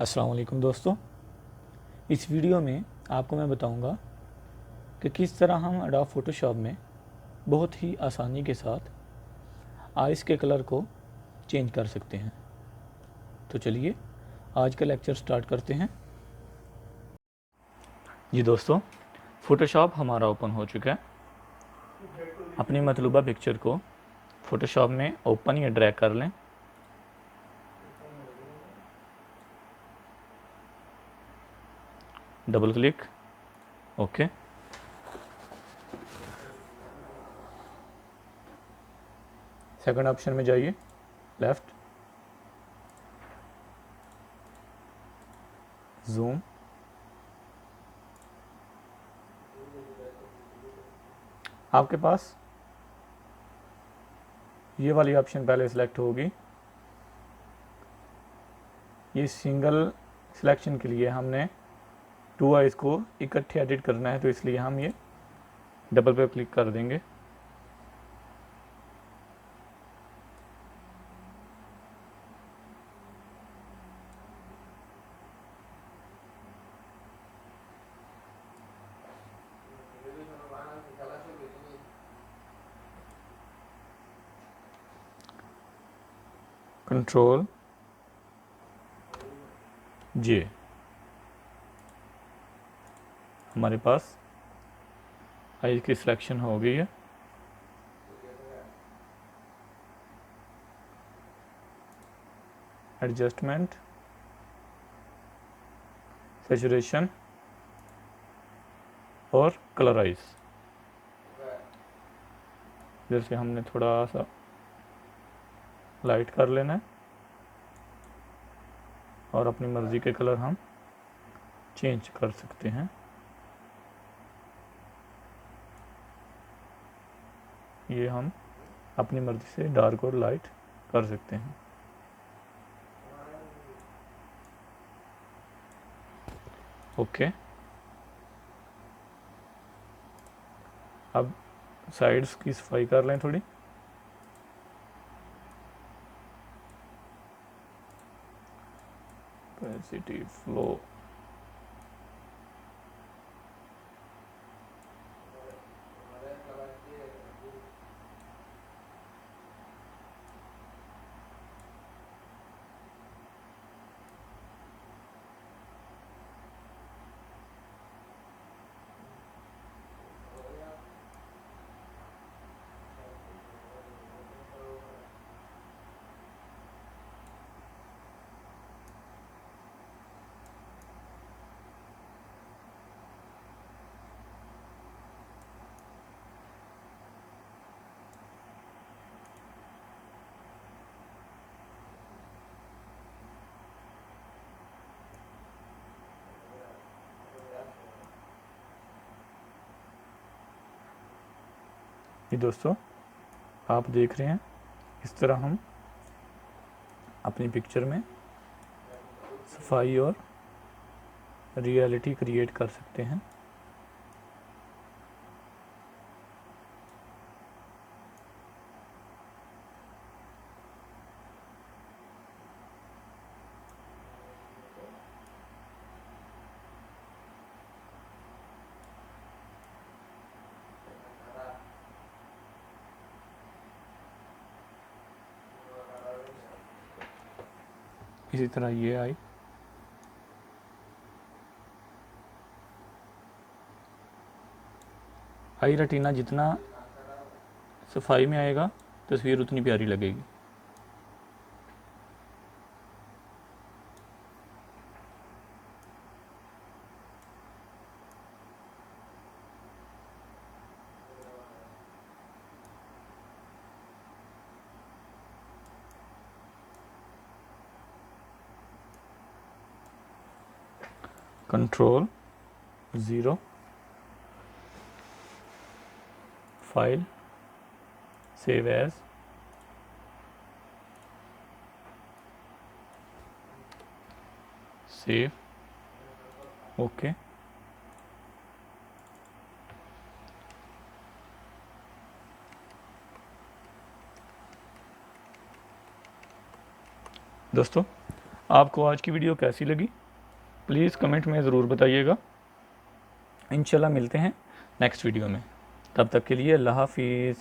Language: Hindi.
अस्सलाम वालेकुम दोस्तों। इस वीडियो में आपको मैं बताऊंगा कि किस तरह हम एडोब फ़ोटोशॉप में बहुत ही आसानी के साथ आइस के कलर को चेंज कर सकते हैं। तो चलिए आज का लेक्चर स्टार्ट करते हैं। जी दोस्तों, फ़ोटोशॉप हमारा ओपन हो चुका है। अपनी मतलूबा पिक्चर को फ़ोटोशॉप में ओपन या ड्रैग कर लें। Double click, okay. Second option में जाइए, लेफ़्ट, जूम, आपके पास ये वाली ऑप्शन पहले सिलेक्ट होगी। ये सिंगल सिलेक्शन के लिए हमने टू आइज़ को इकट्ठे एडिट करना है, तो इसलिए हम ये डबल पे क्लिक कर देंगे। कंट्रोल जे, हमारे पास आइज की सिलेक्शन हो गई है। एडजस्टमेंट, सैचुरेशन और कलराइज। जैसे हमने थोड़ा सा लाइट कर लेना है और अपनी मर्ज़ी के कलर हम चेंज कर सकते हैं। ये हम अपनी मर्ज़ी से डार्क और लाइट कर सकते हैं। ओके, अब साइड्स की सफाई कर लें थोड़ी। कैपेसिटी, फ्लो, ये दोस्तों आप देख रहे हैं, इस तरह हम अपनी पिक्चर में सफाई और रियलिटी क्रिएट कर सकते हैं। इसी तरह ये आई, आई रेटिना जितना सफाई में आएगा तस्वीर उतनी प्यारी लगेगी। Control zero, file, save as, save, okay. दोस्तों आपको आज की वीडियो कैसी लगी प्लीज़ कमेंट में ज़रूर बताइएगा। इंशाल्लाह मिलते हैं नेक्स्ट वीडियो में, तब तक के लिए अल्लाह हाफिज़।